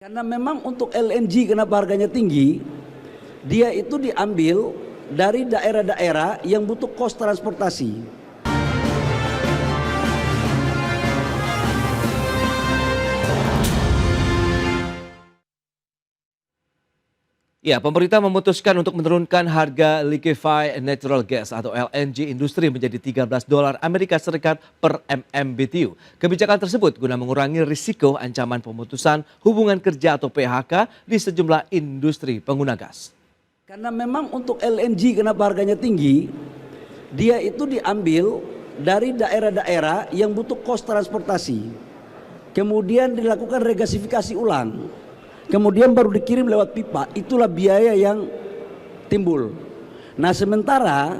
Karena memang untuk LNG kenapa harganya tinggi, dia itu diambil dari daerah-daerah yang butuh kos transportasi. Ya, pemerintah memutuskan untuk menurunkan harga liquefied natural gas atau LNG industri menjadi $13 Amerika Serikat per MMBTU. Kebijakan tersebut guna mengurangi risiko ancaman pemutusan hubungan kerja atau PHK di sejumlah industri pengguna gas. Karena memang untuk LNG kenapa harganya tinggi, dia itu diambil dari daerah-daerah yang butuh kos transportasi. Kemudian dilakukan regasifikasi ulang. Kemudian baru dikirim lewat pipa, itulah biaya yang timbul. Nah sementara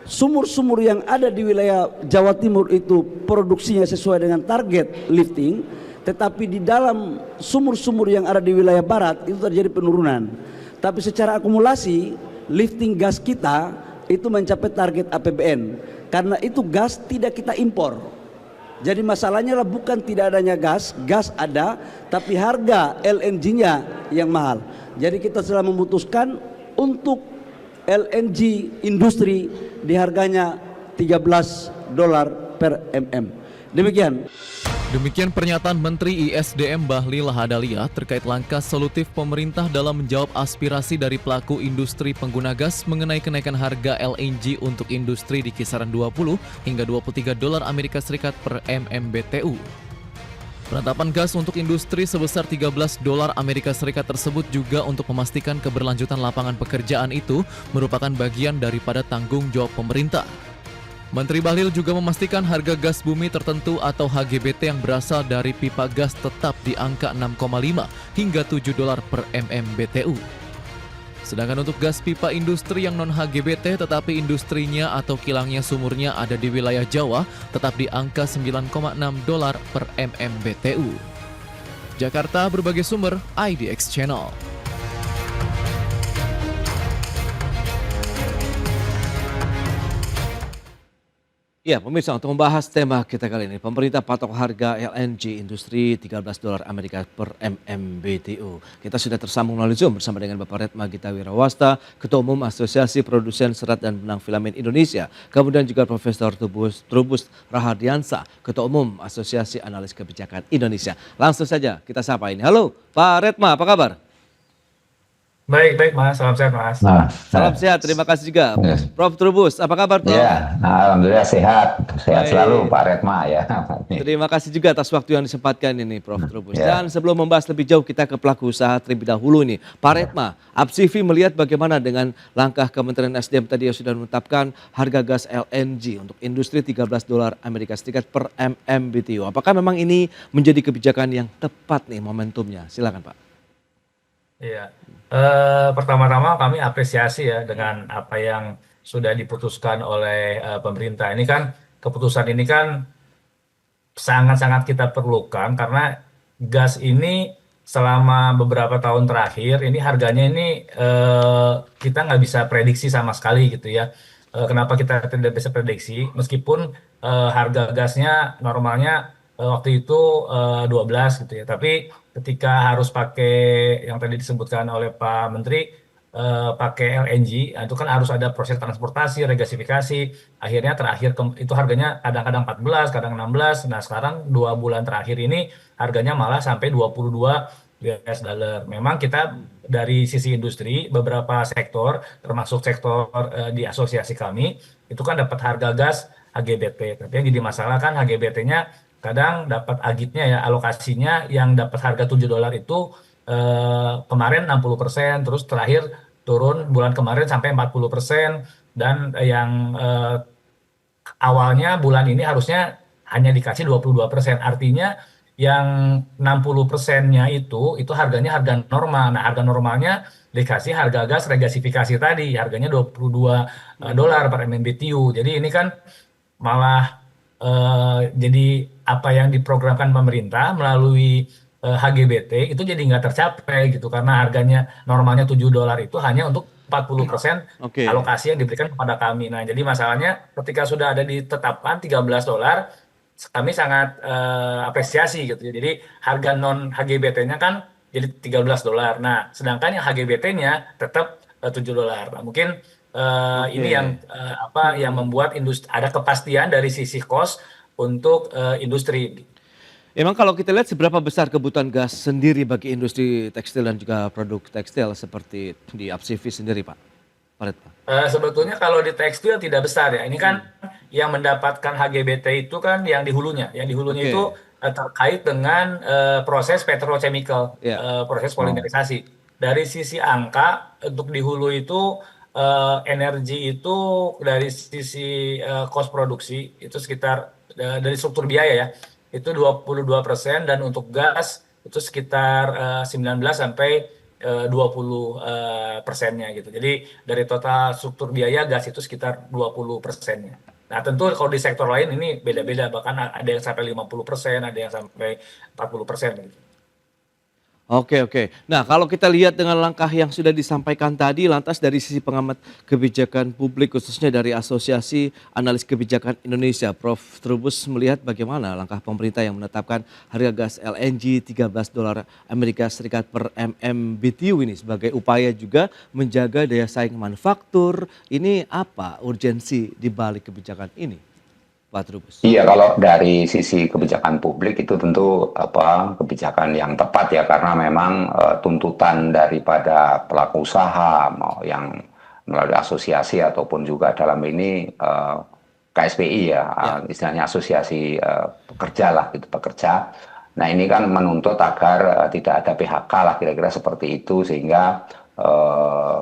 sumur-sumur yang ada di wilayah Jawa Timur itu produksinya sesuai dengan target lifting, tetapi di dalam sumur-sumur yang ada di wilayah Barat itu terjadi penurunan. Tapi secara akumulasi lifting gas kita itu mencapai target APBN, karena itu gas tidak kita impor. Jadi masalahnya lah bukan tidak adanya gas, gas ada, tapi harga LNG-nya yang mahal. Jadi kita telah memutuskan untuk LNG industri di harganya $13 per mm. Demikian pernyataan Menteri ISDM Bahlil Lahadalia terkait langkah solutif pemerintah dalam menjawab aspirasi dari pelaku industri pengguna gas mengenai kenaikan harga LNG untuk industri di kisaran $20 hingga $23 Amerika Serikat per MMBTU. Penetapan gas untuk industri sebesar $13 Amerika Serikat tersebut juga untuk memastikan keberlanjutan lapangan pekerjaan itu merupakan bagian daripada tanggung jawab pemerintah. Menteri Bahlil juga memastikan harga gas bumi tertentu atau HGBT yang berasal dari pipa gas tetap di angka $6,5 hingga $7 per MMBTU. Sedangkan untuk gas pipa industri yang non-HGBT tetapi industrinya atau kilangnya sumurnya ada di wilayah Jawa tetap di angka $9,6 per MMBTU. Jakarta, berbagai sumber, IDX Channel. Ya, pemirsa, untuk membahas tema kita kali ini, pemerintah patok harga LNG industri $13 Amerika per MMBTU. Kita sudah tersambung melalui Zoom bersama dengan Bapak Redma Gita Wirawasta, Ketua Umum Asosiasi Produsen Serat dan Benang Filamen Indonesia. Kemudian juga Profesor Trubus Rahardiansa, Ketua Umum Asosiasi Analis Kebijakan Indonesia. Langsung saja kita sapa ini. Halo, Pak Redma, apa kabar? Baik Mas, salam sehat Mas. Salam sehat, terima kasih juga. Prof. Trubus, apa kabar Prof? Ya, alhamdulillah sehat selalu Pak Redma ya. Terima kasih juga atas waktu yang disempatkan ini Prof. Trubus. Dan sebelum membahas lebih jauh kita ke pelaku usaha terlebih dahulu nih. Pak Redma, APSIVI melihat bagaimana dengan langkah Kementerian SDM tadi yang sudah menetapkan harga gas LNG untuk industri $13 Amerika Serikat per MMBTU. Apakah memang ini menjadi kebijakan yang tepat nih momentumnya? Silakan Pak. Iya, pertama-tama kami apresiasi ya dengan apa yang sudah diputuskan oleh pemerintah. Ini kan keputusan ini kan sangat-sangat kita perlukan karena gas ini selama beberapa tahun terakhir ini harganya ini kita nggak bisa prediksi sama sekali gitu ya. Kenapa kita tidak bisa prediksi? Meskipun harga gasnya normalnya waktu itu 12 gitu ya, tapi ketika harus pakai yang tadi disebutkan oleh Pak Menteri pakai LNG, itu kan harus ada proses transportasi, regasifikasi, akhirnya terakhir itu harganya kadang-kadang 14, kadang 16, nah sekarang 2 bulan terakhir ini harganya malah sampai 22 US dollar. Memang kita dari sisi industri beberapa sektor termasuk sektor di asosiasi kami itu kan dapat harga gas HGBT, tapi yang jadi masalah kan HGBT-nya kadang dapat agitnya ya, alokasinya yang dapat harga $7 itu kemarin 60%, terus terakhir turun bulan kemarin sampai 40%, dan yang awalnya bulan ini harusnya hanya dikasih 22%, artinya yang 60%-nya itu harganya harga normal. Nah harga normalnya dikasih harga gas regasifikasi tadi, harganya $22 per MMBTU, jadi ini kan malah jadi apa yang diprogramkan pemerintah melalui HGBT itu jadi nggak tercapai gitu, karena harganya normalnya $7 itu hanya untuk 40% alokasi yang diberikan kepada kami. Nah jadi masalahnya ketika sudah ada ditetapkan $13, kami sangat apresiasi gitu ya. Jadi harga non HGBT-nya kan jadi $13. Nah, sedangkan yang HGBT-nya tetap $7. Nah, mungkin ini yang Oke. yang membuat industri ada kepastian dari sisi cost untuk industri. Emang kalau kita lihat seberapa besar kebutuhan gas sendiri bagi industri tekstil dan juga produk tekstil seperti di Apsivi sendiri, Pak Retma? Sebetulnya kalau di tekstil tidak besar ya. Ini kan yang mendapatkan HGBT itu kan yang di hulunya. Yang di hulunya Oke. itu terkait dengan proses petrochemical, Ya. proses Oh, polimerisasi. Dari sisi angka untuk di hulu itu energi itu dari sisi cost produksi itu sekitar dari struktur biaya ya itu 22% dan untuk gas itu sekitar 19 sampai 20 persennya gitu. Jadi dari total struktur biaya gas itu sekitar 20%-nya. Nah tentu kalau di sektor lain ini beda-beda, bahkan ada yang sampai 50%, ada yang sampai 40% gitu. Oke, oke. Nah, kalau kita lihat dengan langkah yang sudah disampaikan tadi, lantas dari sisi pengamat kebijakan publik khususnya dari Asosiasi Analis Kebijakan Indonesia, Prof. Trubus melihat bagaimana langkah pemerintah yang menetapkan harga gas LNG $13 Amerika Serikat per MMBTU ini sebagai upaya juga menjaga daya saing manufaktur. Ini apa urgensi di balik kebijakan ini, Pak Trubus? iya, kalau dari sisi kebijakan publik itu tentu kebijakan yang tepat ya, karena memang tuntutan daripada pelaku usaha mau yang melalui asosiasi ataupun juga dalam ini KSPI ya, Ya. istilahnya asosiasi pekerja lah gitu, pekerja. Nah ini kan menuntut agar tidak ada PHK lah kira-kira seperti itu, sehingga eh,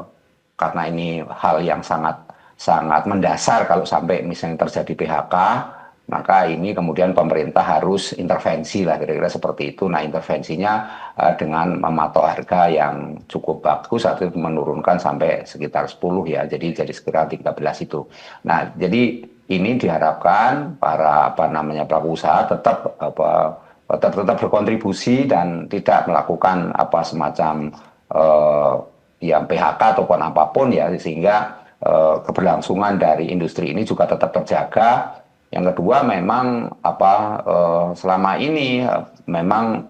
karena ini hal yang sangat sangat mendasar, kalau sampai misalnya terjadi PHK, maka ini kemudian pemerintah harus intervensi lah kira-kira seperti itu. Nah intervensinya dengan mematok harga yang cukup bagus atau menurunkan sampai sekitar 10 ya, jadi sekitar 13 itu. Nah jadi ini diharapkan para pelaku usaha tetap berkontribusi dan tidak melakukan semacam eh, yang PHK ataupun apapun ya, sehingga keberlangsungan dari industri ini juga tetap terjaga. Yang kedua memang selama ini memang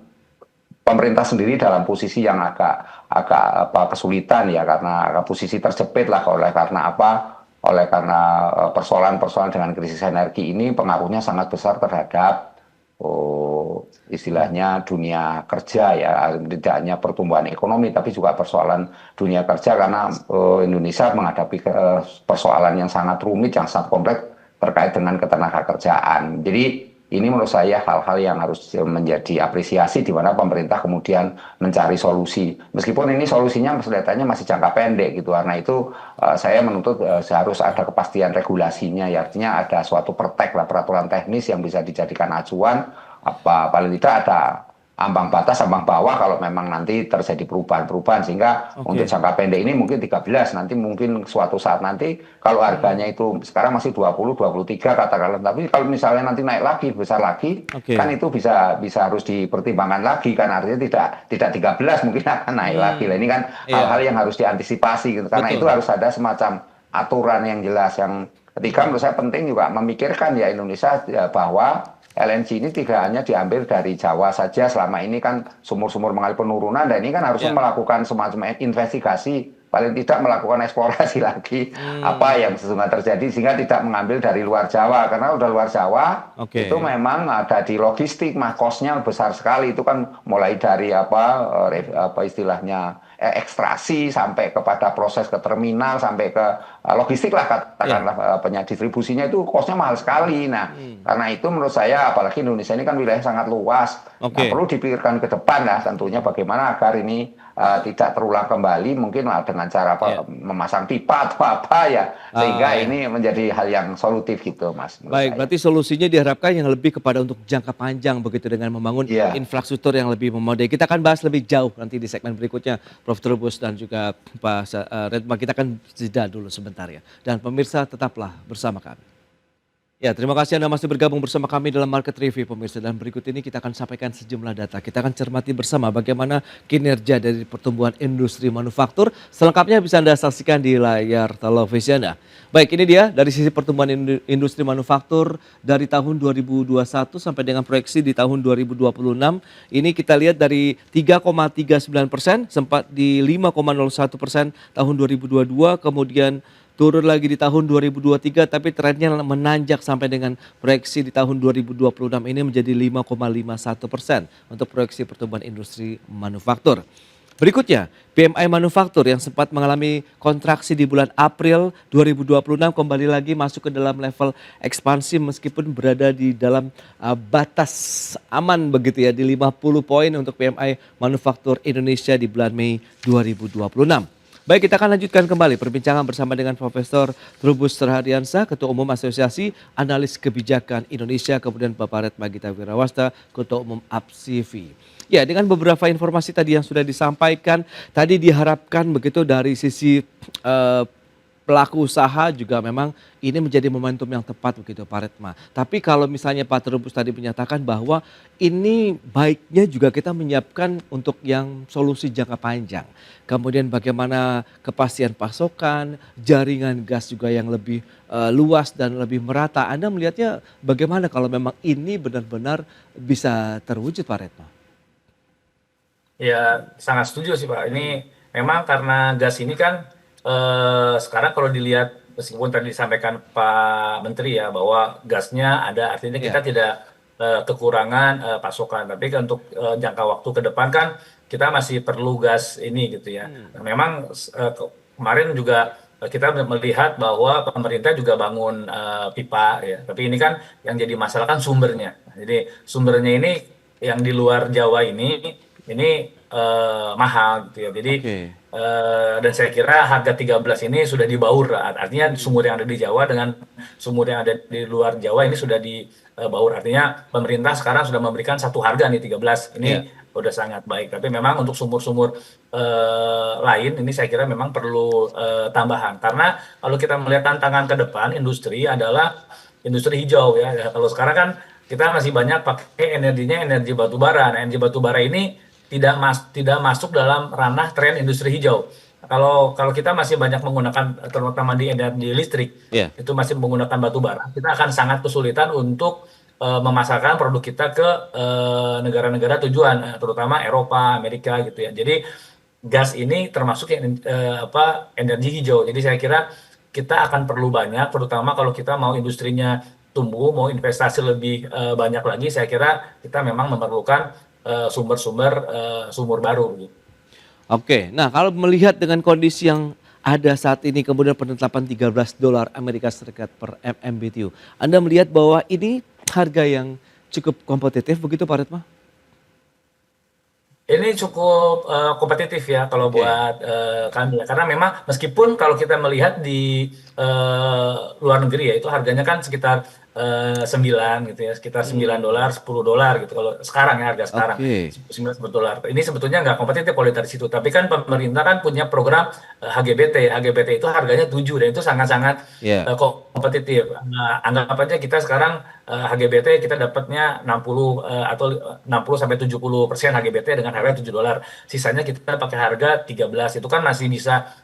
pemerintah sendiri dalam posisi yang agak kesulitan ya, karena posisi terjepit lah karena persoalan-persoalan dengan krisis energi ini pengaruhnya sangat besar terhadap istilahnya dunia kerja ya, tidak hanya pertumbuhan ekonomi tapi juga persoalan dunia kerja, karena Indonesia menghadapi persoalan yang sangat rumit, yang sangat kompleks terkait dengan ketenagakerjaan. Jadi ini menurut saya hal-hal yang harus menjadi apresiasi, di mana pemerintah kemudian mencari solusi. Meskipun ini solusinya kelihatannya masih jangka pendek gitu. Karena itu saya menuntut harus ada kepastian regulasinya. Ya, artinya ada suatu peraturan teknis yang bisa dijadikan acuan. Paling tidak ada ambang batas, ambang bawah kalau memang nanti terjadi perubahan-perubahan, sehingga untuk jangka pendek ini mungkin 13, nanti mungkin suatu saat nanti kalau harganya itu sekarang masih 20, 23 katakanlah, tapi kalau misalnya nanti naik lagi, besar lagi, kan itu bisa harus dipertimbangkan lagi, kan artinya tidak 13 mungkin akan naik lagi. Lah ini kan hal-hal yang harus diantisipasi gitu. Karena itu harus ada semacam aturan yang jelas. Yang ketiga menurut saya penting juga memikirkan ya Indonesia bahwa LNG ini tidak hanya diambil dari Jawa saja. Selama ini kan sumur-sumur mengalami penurunan, dan ini kan harusnya melakukan semacam investigasi, paling tidak melakukan eksplorasi lagi apa yang sesungguhnya terjadi, sehingga tidak mengambil dari luar Jawa, karena udah luar Jawa itu memang ada di logistik, cost-nya besar sekali. Itu kan mulai dari istilahnya ekstraksi sampai kepada proses ke terminal sampai ke logistik lah katakanlah, distribusinya itu cost-nya mahal sekali. Nah karena itu menurut saya, apalagi Indonesia ini kan wilayah sangat luas, nah, perlu dipikirkan ke depan lah tentunya bagaimana agar ini tidak terulang kembali, mungkin dengan cara memasang pipa atau apa ya, sehingga ini menjadi hal yang solutif gitu Mas. Baik, berarti solusinya diharapkan yang lebih kepada untuk jangka panjang begitu, dengan membangun infrastruktur yang lebih memadai. Kita akan bahas lebih jauh nanti di segmen berikutnya, Prof. Trubus dan juga Pak Retma. Kita akan jeda dulu sebentar ya. Dan pemirsa tetaplah bersama kami. Ya, terima kasih Anda masih bergabung bersama kami dalam Market Review pemirsa, dan berikut ini kita akan sampaikan sejumlah data. Kita akan cermati bersama bagaimana kinerja dari pertumbuhan industri manufaktur. Selengkapnya bisa Anda saksikan di layar televisi Anda. Baik, ini dia dari sisi pertumbuhan industri manufaktur dari tahun 2021 sampai dengan proyeksi di tahun 2026. Ini kita lihat dari 3,39% sempat di 5,01% tahun 2022, kemudian turun lagi di tahun 2023, tapi trennya menanjak sampai dengan proyeksi di tahun 2026 ini menjadi 5,51% untuk proyeksi pertumbuhan industri manufaktur. Berikutnya, PMI manufaktur yang sempat mengalami kontraksi di bulan April 2026 kembali lagi masuk ke dalam level ekspansi meskipun berada di dalam batas aman begitu ya, di 50 poin untuk PMI manufaktur Indonesia di bulan Mei 2026. Baik, kita akan lanjutkan kembali perbincangan bersama dengan Profesor Trubus Rahadiansah, Ketua Umum Asosiasi Analis Kebijakan Indonesia, kemudian Bapak Retma Gita Wirawasta, Ketua Umum APSIVI. Ya, dengan beberapa informasi tadi yang sudah disampaikan, tadi diharapkan begitu dari sisi pelaku usaha juga memang ini menjadi momentum yang tepat begitu Pak Retma. Tapi kalau misalnya Pak Trubus tadi menyatakan bahwa ini baiknya juga kita menyiapkan untuk yang solusi jangka panjang. Kemudian bagaimana kepastian pasokan, jaringan gas juga yang lebih luas dan lebih merata. Anda melihatnya bagaimana kalau memang ini benar-benar bisa terwujud Pak Retma? Ya, sangat setuju sih Pak. Ini memang karena gas ini kan sekarang kalau dilihat, meskipun tadi disampaikan Pak Menteri ya bahwa gasnya ada, artinya kita tidak kekurangan pasokan. Tapi kan untuk jangka waktu ke depan kan kita masih perlu gas ini gitu ya. Nah, memang kemarin juga kita melihat bahwa pemerintah juga bangun pipa ya. Tapi ini kan yang jadi masalah kan sumbernya. Jadi sumbernya ini yang di luar Jawa ini mahal gitu ya. Jadi dan saya kira harga 13 ini sudah dibaur, artinya sumur yang ada di Jawa dengan sumur yang ada di luar Jawa ini sudah dibaur, artinya pemerintah sekarang sudah memberikan satu harga nih 13, ini udah sangat baik. Tapi memang untuk sumur-sumur lain ini saya kira memang perlu tambahan, karena kalau kita melihat tantangan ke depan industri adalah industri hijau ya. Kalau sekarang kan kita masih banyak pakai energinya energi batubara. Nah, energi batubara ini tidak masuk dalam ranah tren industri hijau. Kalau kita masih banyak menggunakan, terutama di energi listrik, itu masih menggunakan batu bara, kita akan sangat kesulitan untuk memasarkan produk kita ke negara-negara tujuan, terutama Eropa, Amerika gitu ya. Jadi gas ini termasuk energi hijau. Jadi saya kira kita akan perlu banyak, terutama kalau kita mau industrinya tumbuh, mau investasi lebih banyak lagi, saya kira kita memang memerlukan sumur baru. Oke, nah kalau melihat dengan kondisi yang ada saat ini, kemudian penetapan $13 Amerika Serikat per MMBTU, Anda melihat bahwa ini harga yang cukup kompetitif begitu Pak Retma? Ini cukup kompetitif ya kalau buat kami ya, karena memang meskipun kalau kita melihat di luar negeri ya itu harganya kan sekitar 9 gitu ya, sekitar $9, $10 gitu kalau sekarang ya, harga sekarang $9 ini sebetulnya nggak kompetitif kalau dari situ. Tapi kan pemerintah kan punya program HGBT itu harganya 7 dan itu sangat-sangat kompetitif. Nah, anggap aja kita sekarang HGBT kita dapatnya 60 atau 60-70% HGBT dengan harga $7. Sisanya kita pakai harga 13, itu kan masih bisa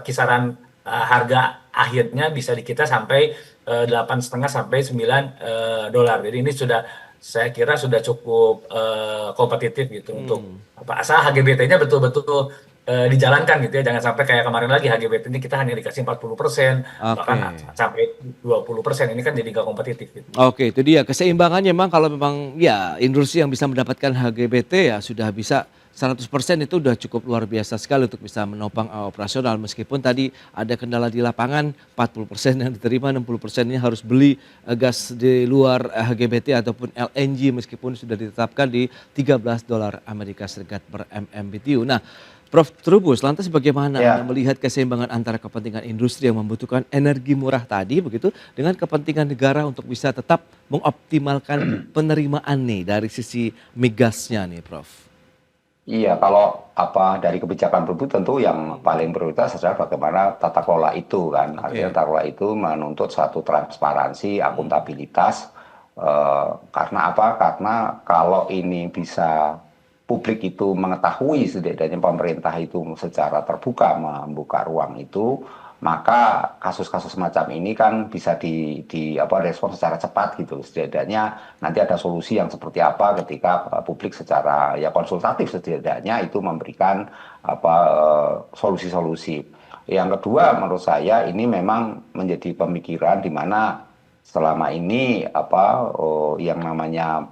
kisaran harga akhirnya bisa di kita sampai 8,5 sampai $9. Jadi ini sudah, saya kira sudah cukup kompetitif gitu untuk asal HGBT-nya betul-betul dijalankan gitu ya, jangan sampai kayak kemarin lagi HGBT ini kita hanya dikasih 40%, bahkan sampai 20%, ini kan jadi nggak kompetitif gitu. Oke, itu dia keseimbangannya. Memang kalau memang ya industri yang bisa mendapatkan HGBT ya sudah bisa 100%, itu udah cukup luar biasa sekali untuk bisa menopang operasional. Meskipun tadi ada kendala di lapangan, 40% yang diterima, 60%-nya harus beli gas di luar HGBT ataupun LNG meskipun sudah ditetapkan di $13 Amerika Serikat per MMBTU. Nah, Prof. Trubus, lantas bagaimana Anda melihat keseimbangan antara kepentingan industri yang membutuhkan energi murah tadi begitu dengan kepentingan negara untuk bisa tetap mengoptimalkan penerimaan nih dari sisi migasnya nih, Prof? Iya, kalau dari kebijakan publik tentu yang paling prioritas adalah bagaimana tata kelola itu kan. Artinya Oke. tata kelola itu menuntut satu transparansi, akuntabilitas. Karena apa? Karena kalau ini bisa publik itu mengetahui setidaknya pemerintah itu secara terbuka membuka ruang itu, maka kasus-kasus semacam ini kan bisa respon secara cepat gitu. Setidaknya nanti ada solusi yang seperti apa ketika publik secara ya konsultatif setidaknya itu memberikan solusi-solusi. Yang kedua menurut saya ini memang menjadi pemikiran di mana selama ini yang namanya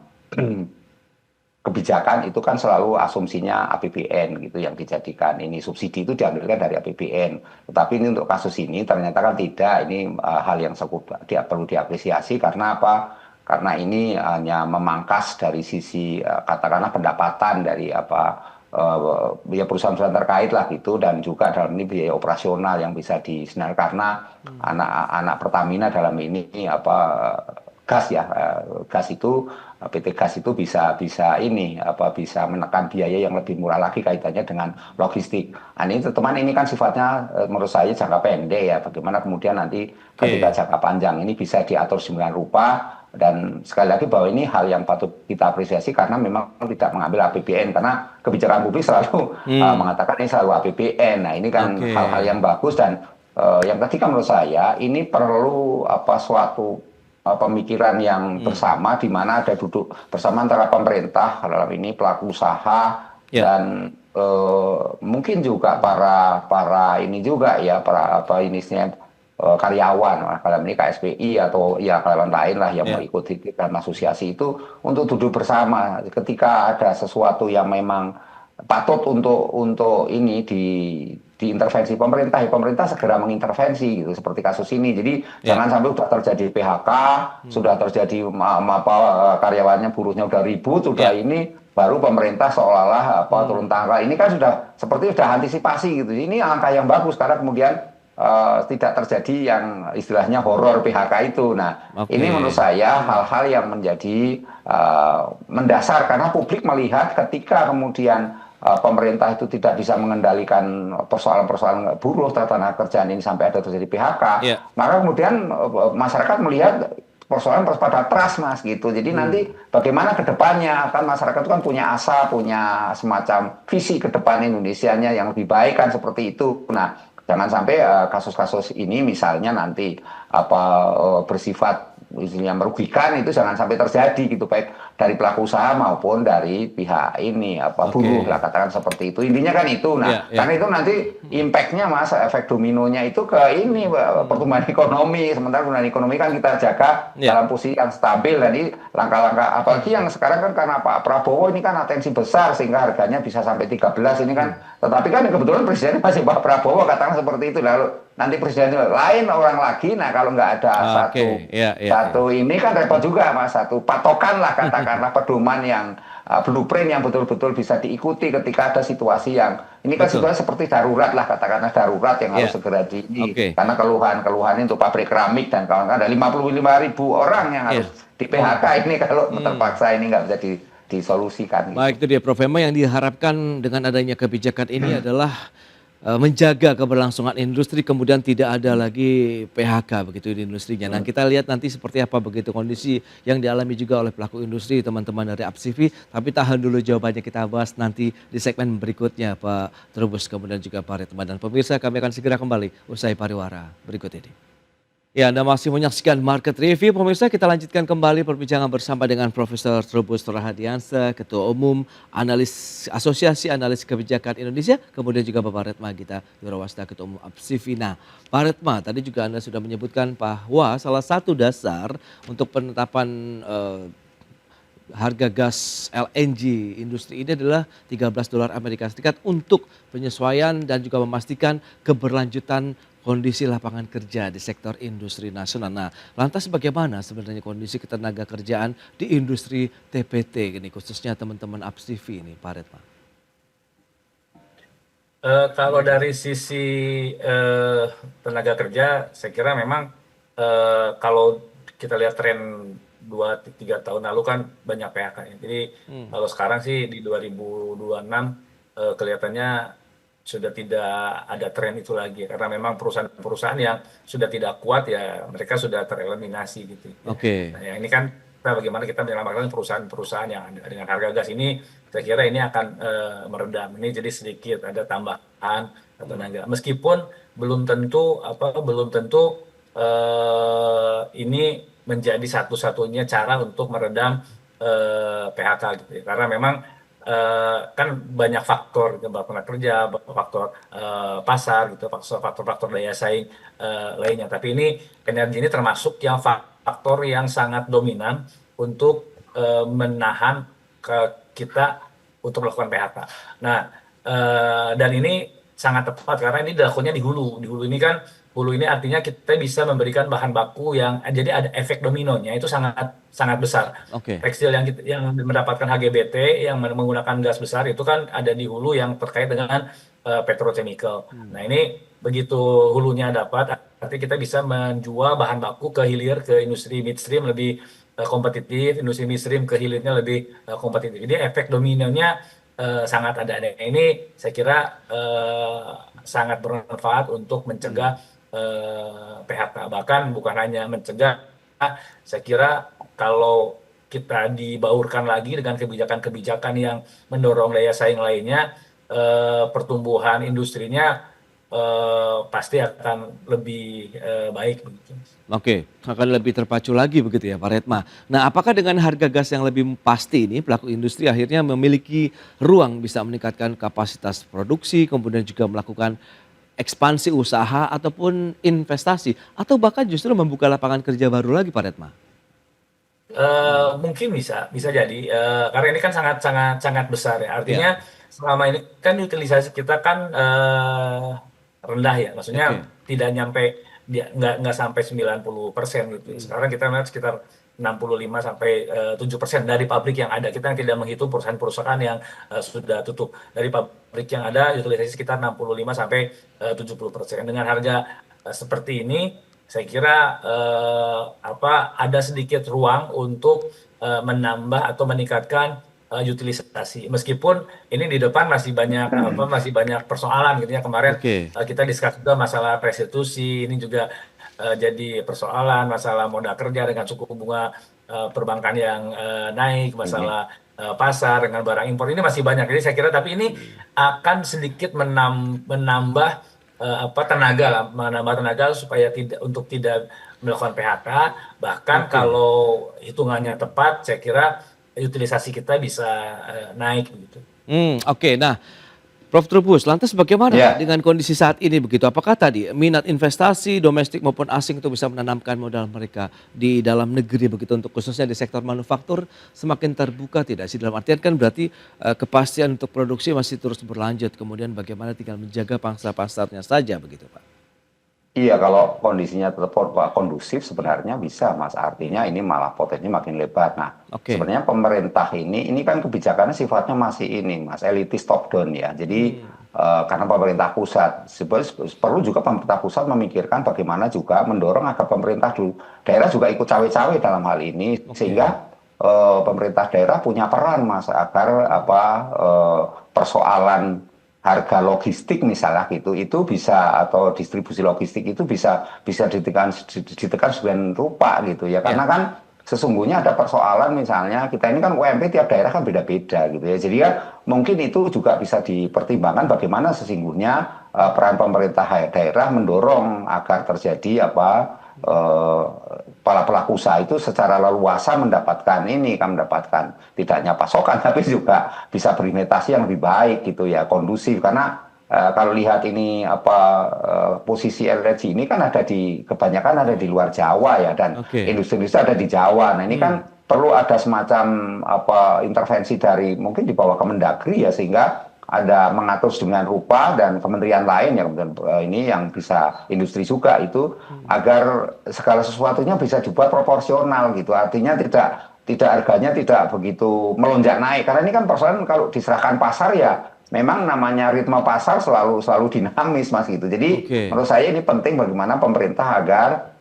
kebijakan itu kan selalu asumsinya APBN gitu yang dijadikan ini subsidi itu diambilkan dari APBN. Tetapi ini untuk kasus ini ternyata kan tidak. Ini hal yang perlu diapresiasi karena apa? Karena ini hanya memangkas dari sisi katakanlah pendapatan dari ya perusahaan-perusahaan terkait lah gitu, dan juga dalam ini biaya operasional yang bisa disenal karena anak Pertamina dalam ini gas ya, gas itu PT Gas itu bisa bisa menekan biaya yang lebih murah lagi kaitannya dengan logistik. Nah, ini teman ini kan sifatnya menurut saya jangka pendek ya. Bagaimana kemudian nanti ketika jangka panjang ini bisa diatur sedemikian rupa, dan sekali lagi bahwa ini hal yang patut kita apresiasi karena memang tidak mengambil APBN, karena kebijakan publik selalu mengatakan ini selalu APBN. Nah, ini kan Oke. hal-hal yang bagus, dan yang ketiga menurut saya ini perlu suatu pemikiran yang bersama di mana ada duduk bersama antara pemerintah dalam ini, pelaku usaha, dan mungkin juga para ini juga ya, para karyawan dalam ini KSPI atau ya karyawan lain lah yang mengikuti dalam asosiasi itu, untuk duduk bersama ketika ada sesuatu yang memang patut untuk ini diintervensi pemerintah, ya pemerintah segera mengintervensi gitu, seperti kasus ini. Jadi jangan sampai sudah terjadi PHK, sudah terjadi karyawannya, buruhnya udah ribut, sudah ini baru pemerintah seolah-olah turun tangan. Ini kan seperti sudah antisipasi gitu. Ini angka yang bagus karena kemudian tidak terjadi yang istilahnya horor PHK itu. Nah, ini menurut saya hal-hal yang menjadi mendasar karena publik melihat ketika kemudian pemerintah itu tidak bisa mengendalikan persoalan-persoalan buruh tenaga kerjaan ini sampai ada terjadi PHK, maka kemudian masyarakat melihat persoalan pada trust, Mas, gitu. Jadi nanti bagaimana ke depannya, kan masyarakat itu kan punya asa, punya semacam visi ke depan Indonesianya yang lebih baik kan, seperti itu. Nah, jangan sampai kasus-kasus ini misalnya nanti bersifat misalnya merugikan, itu jangan sampai terjadi gitu, baik dari pelaku usaha maupun dari pihak ini buruh lah, katakan seperti itu. Intinya kan itu. Nah, karena itu nanti impact-nya, Mas, efek dominonya itu ke ini pertumbuhan ekonomi. Sementara pertumbuhan ekonomi kan kita jaga dalam posisi yang stabil, dan ini langkah-langkah apalagi yang sekarang kan karena Pak Prabowo ini kan atensi besar sehingga harganya bisa sampai 13 ini kan. Tetapi kan kebetulan presidennya masih Pak Prabowo, katakan seperti itu. Lalu nanti presiden lain orang lagi. Nah, kalau nggak ada satu ini kan repot juga, Mas, satu patokan lah katakanlah pedoman yang blueprint yang betul-betul bisa diikuti ketika ada situasi yang ini kan situasi seperti darurat lah, katakanlah darurat yang harus segera karena keluhan untuk pabrik keramik dan kawan-kawan ada 55.000 orang yang harus di PHK ini kalau terpaksa ini nggak bisa disolusikan. Baik, itu dia Prof. Hema, yang diharapkan dengan adanya kebijakan ini adalah menjaga keberlangsungan industri, kemudian tidak ada lagi PHK begitu di industrinya. Nah, kita lihat nanti seperti apa begitu kondisi yang dialami juga oleh pelaku industri, teman-teman dari APSIVI. Tapi tahan dulu jawabannya, kita bahas nanti di segmen berikutnya, Pak Trubus, kemudian juga Pak Retma. Dan pemirsa, kami akan segera kembali usai pariwara berikut ini. Ya, Anda masih menyaksikan Market Review. Pemirsa, kita lanjutkan kembali perbincangan bersama dengan Profesor Trubus Rahadiansyah, Ketua Umum Asosiasi Analis Kebijakan Indonesia, kemudian juga Bapak Retma Gita Wirowasta, Ketua Umum APSIVI. Nah, Pak Retma, tadi juga Anda sudah menyebutkan bahwa salah satu dasar untuk penetapan harga gas LNG industri ini adalah $13 Amerika Serikat untuk penyesuaian dan juga memastikan keberlanjutan kondisi lapangan kerja di sektor industri nasional. Nah, lantas bagaimana sebenarnya kondisi ketenaga kerjaan di industri TPT ini, khususnya teman-teman APSIVI ini, Pak Retma? Kalau dari sisi tenaga kerja, saya kira memang kalau kita lihat tren 2-3 tahun lalu kan banyak PHK ya. Jadi kalau sekarang sih di 2026 kelihatannya sudah tidak ada tren itu lagi karena memang perusahaan-perusahaan yang sudah tidak kuat ya mereka sudah tereliminasi gitu ya. Oke. Nah, ya ini kan bagaimana kita menyelamatkan perusahaan-perusahaan yang ada dengan harga gas ini, saya kira ini akan meredam. Ini jadi sedikit ada tambahan tenaga. Meskipun belum tentu ini menjadi satu-satunya cara untuk meredam PHK gitu ya. Karena memang kan banyak faktor, tenaga kerja, faktor pasar gitu, faktor daya saing lainnya. Tapi ini energi ini termasuk yang faktor yang sangat dominan untuk menahan kita untuk melakukan PHK. Nah, dan ini sangat tepat karena ini dilakukannya di hulu. Di hulu ini kan, hulu ini artinya kita bisa memberikan bahan baku yang jadi ada efek dominonya itu sangat sangat besar. Oke. Tekstil yang mendapatkan HGBT yang menggunakan gas besar itu kan ada di hulu yang terkait dengan petrochemical. Nah, ini begitu hulunya dapat, artinya kita bisa menjual bahan baku ke hilir, ke industri midstream lebih kompetitif, industri midstream ke hilirnya lebih kompetitif. Jadi efek dominonya sangat ada. Nah, ini saya kira sangat bermanfaat untuk mencegah PHK. Bahkan bukan hanya mencegah, saya kira kalau kita dibaurkan lagi dengan kebijakan-kebijakan yang mendorong daya saing lainnya, pertumbuhan industrinya pasti akan lebih baik begitu. Oke, akan lebih terpacu lagi begitu ya Pak Redma. Nah, apakah dengan harga gas yang lebih pasti ini pelaku industri akhirnya memiliki ruang bisa meningkatkan kapasitas produksi, kemudian juga melakukan ekspansi usaha ataupun investasi, atau bahkan justru membuka lapangan kerja baru lagi Pak Redma? Mungkin bisa jadi karena ini kan sangat besar ya. Artinya selama ini kan utilisasi kita kan rendah ya, maksudnya tidak nyampe nggak sampai 90% gitu. Sekarang kita melihat sekitar 65 sampai 7% dari pabrik yang ada. Kita tidak menghitung perusahaan-perusahaan yang sudah tutup. Dari pabrik yang ada utilisasi sekitar 65 sampai 70%. Dengan harga seperti ini, saya kira ada sedikit ruang untuk menambah atau meningkatkan utilisasi. Meskipun ini di depan masih banyak persoalan gitu ya. Kemarin kita diskus juga masalah restitusi, ini juga jadi persoalan, masalah modal kerja dengan suku bunga perbankan yang naik, masalah pasar dengan barang impor, ini masih banyak. Jadi saya kira tapi ini akan sedikit menambah tenaga supaya tidak melakukan PHK. Bahkan kalau hitungannya tepat, saya kira utilisasi kita bisa naik begitu. Oke. Nah, Prof. Trubus, lantas bagaimana dengan kondisi saat ini begitu? Apakah tadi minat investasi domestik maupun asing itu bisa menanamkan modal mereka di dalam negeri begitu, untuk khususnya di sektor manufaktur semakin terbuka tidak sih? Dalam artian kan berarti kepastian untuk produksi masih terus berlanjut, kemudian bagaimana tinggal menjaga pangsa pasarnya saja begitu Pak? Iya, kalau kondisinya tetap kondusif sebenarnya bisa, Mas. Artinya ini malah potensi makin lebar. Nah, sebenarnya pemerintah ini kan kebijakannya sifatnya masih ini, Mas, elitis top down ya. Jadi karena pemerintah pusat, perlu juga pemerintah pusat memikirkan bagaimana juga mendorong agar pemerintah daerah juga ikut cawe-cawe dalam hal ini, sehingga pemerintah daerah punya peran, Mas, agar persoalan harga logistik misalnya gitu itu bisa, atau distribusi logistik itu bisa ditekan sebagian rupa gitu ya, karena kan sesungguhnya ada persoalan, misalnya kita ini kan UMP tiap daerah kan beda-beda gitu ya, jadi ya mungkin itu juga bisa dipertimbangkan bagaimana sesungguhnya peran pemerintah daerah mendorong agar terjadi para pelaku usaha itu secara leluasa mendapatkan tidak hanya pasokan tapi juga bisa berimitasi yang lebih baik gitu ya, kondusif. Karena kalau lihat ini posisi LNG ini kan kebanyakan ada di luar Jawa ya, dan industri-industri ada di Jawa. Nah, ini kan perlu ada semacam intervensi dari mungkin di bawah Kemendagri ya, sehingga ada mengatur dengan rupa, dan kementerian lain yang ini yang bisa industri juga itu, agar segala sesuatunya bisa dibuat proporsional gitu. Artinya tidak harganya tidak begitu melonjak naik, karena ini kan persoalan kalau diserahkan pasar ya memang namanya ritme pasar selalu dinamis, Mas gitu. Jadi menurut saya ini penting bagaimana pemerintah agar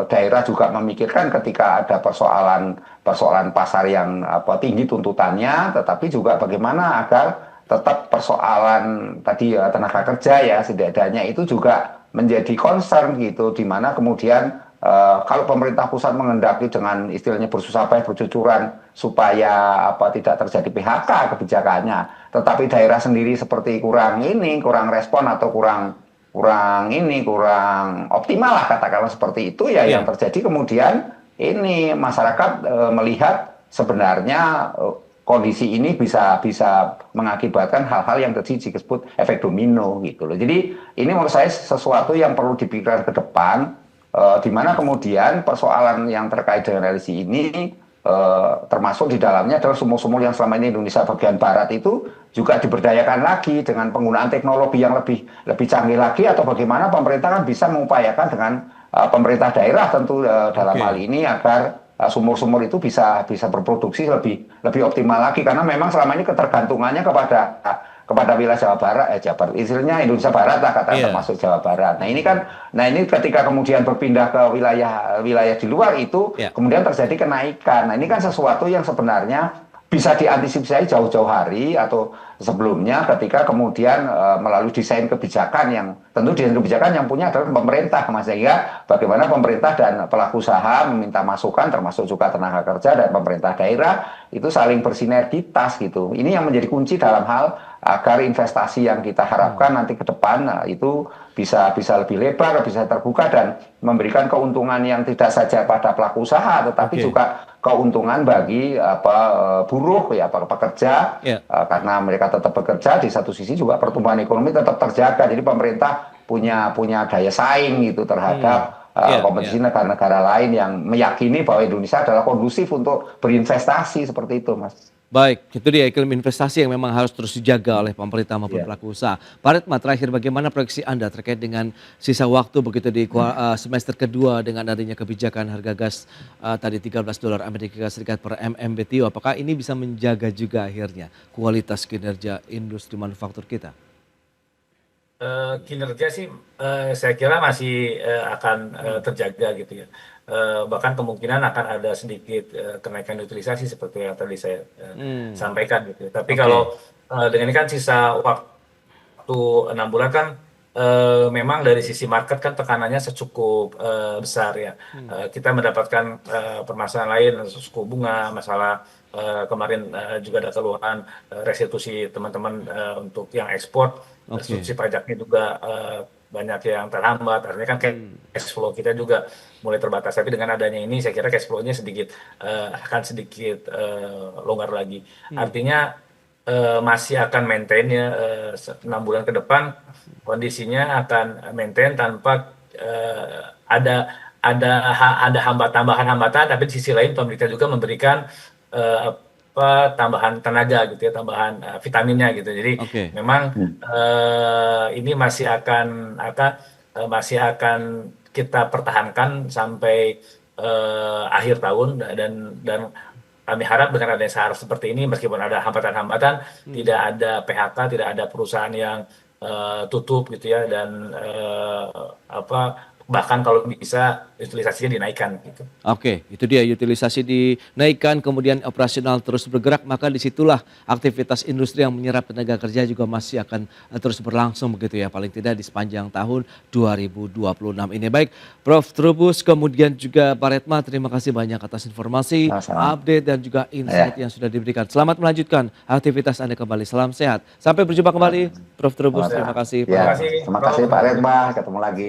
daerah juga memikirkan ketika ada persoalan pasar yang tinggi tuntutannya, tetapi juga bagaimana agar tetap persoalan tadi ya tenaga kerja ya setidaknya itu juga menjadi concern gitu, di mana kemudian kalau pemerintah pusat mengendaki dengan istilahnya bersusah payah bercucuran supaya apa tidak terjadi PHK kebijakannya, tetapi daerah sendiri seperti kurang respon atau kurang optimal lah katakanlah seperti itu ya, yang terjadi kemudian ini masyarakat melihat sebenarnya kondisi ini bisa mengakibatkan hal-hal yang tadi disebut efek domino gitu loh. Jadi ini menurut saya sesuatu yang perlu dipikirkan ke depan, di mana kemudian persoalan yang terkait dengan LNG ini termasuk di dalamnya adalah sumur-sumur yang selama ini Indonesia bagian barat itu juga diberdayakan lagi dengan penggunaan teknologi yang lebih canggih lagi, atau bagaimana pemerintah kan bisa mengupayakan dengan pemerintah daerah tentu dalam hal ini agar sumur-sumur itu bisa berproduksi lebih optimal lagi, karena memang selama ini ketergantungannya kepada wilayah Jawa Barat, istilahnya Indonesia Barat lah katakan, termasuk Jawa Barat. Nah ini ketika kemudian berpindah ke wilayah di luar itu, kemudian terjadi kenaikan. Nah ini kan sesuatu yang sebenarnya bisa diantisipasi jauh-jauh hari atau sebelumnya, ketika kemudian melalui desain kebijakan yang tentu desain kebijakan yang punya adalah pemerintah, sehingga bagaimana pemerintah dan pelaku usaha meminta masukan termasuk juga tenaga kerja dan pemerintah daerah itu saling bersinergitas gitu. Ini yang menjadi kunci dalam hal agar investasi yang kita harapkan nanti ke depan itu bisa lebih lebar, bisa terbuka dan memberikan keuntungan yang tidak saja pada pelaku usaha tetapi juga keuntungan bagi buruh ya, pekerja, karena mereka tetap bekerja, di satu sisi juga pertumbuhan ekonomi tetap terjaga. Jadi pemerintah punya daya saing gitu terhadap kompetisi negara-negara lain yang meyakini bahwa Indonesia adalah kondusif untuk berinvestasi seperti itu, Mas. Baik, itu dia iklim investasi yang memang harus terus dijaga oleh pemerintah maupun pelaku usaha. Pak Redma, terakhir bagaimana proyeksi Anda terkait dengan sisa waktu begitu di semester kedua dengan adanya kebijakan harga gas tadi $13 Amerika Serikat per MMBTU, apakah ini bisa menjaga juga akhirnya kualitas kinerja industri manufaktur kita? Kinerja sih saya kira masih akan terjaga gitu ya. Bahkan kemungkinan akan ada sedikit kenaikan utilisasi seperti yang tadi saya sampaikan gitu. Tapi kalau dengan ini kan sisa waktu 6 bulan kan memang dari sisi market kan tekanannya secukup besar ya. Kita mendapatkan permasalahan lain, suku bunga, masalah kemarin juga ada keluhan restitusi teman-teman untuk yang ekspor, restitusi pajaknya juga banyak yang terhambat, artinya kan cash flow kita juga mulai terbatas. Tapi dengan adanya ini saya kira cash flow-nya akan sedikit longgar lagi. Artinya masih akan maintain ya 6 bulan ke depan kondisinya akan maintain tanpa ada tambahan hambatan, tapi di sisi lain pemerintah juga memberikan tambahan tenaga gitu ya, tambahan vitaminnya gitu. Jadi memang ini masih akan kita pertahankan sampai akhir tahun, dan kami harap dengan adanya saham seperti ini, meskipun ada hambatan-hambatan, tidak ada PHK, tidak ada perusahaan yang tutup gitu ya, dan bahkan kalau bisa utilisasinya dinaikkan gitu. Oke, itu dia, utilisasi dinaikkan, kemudian operasional terus bergerak, maka disitulah aktivitas industri yang menyerap tenaga kerja juga masih akan terus berlangsung begitu ya, paling tidak di sepanjang tahun 2026 ini. Baik, Prof. Trubus, kemudian juga Pak Redma, terima kasih banyak atas informasi, update dan juga insight yang sudah diberikan. Selamat melanjutkan aktivitas Anda kembali, salam sehat. Sampai berjumpa kembali, Prof. Trubus, terima kasih. Terima kasih Pak Redma, ketemu lagi.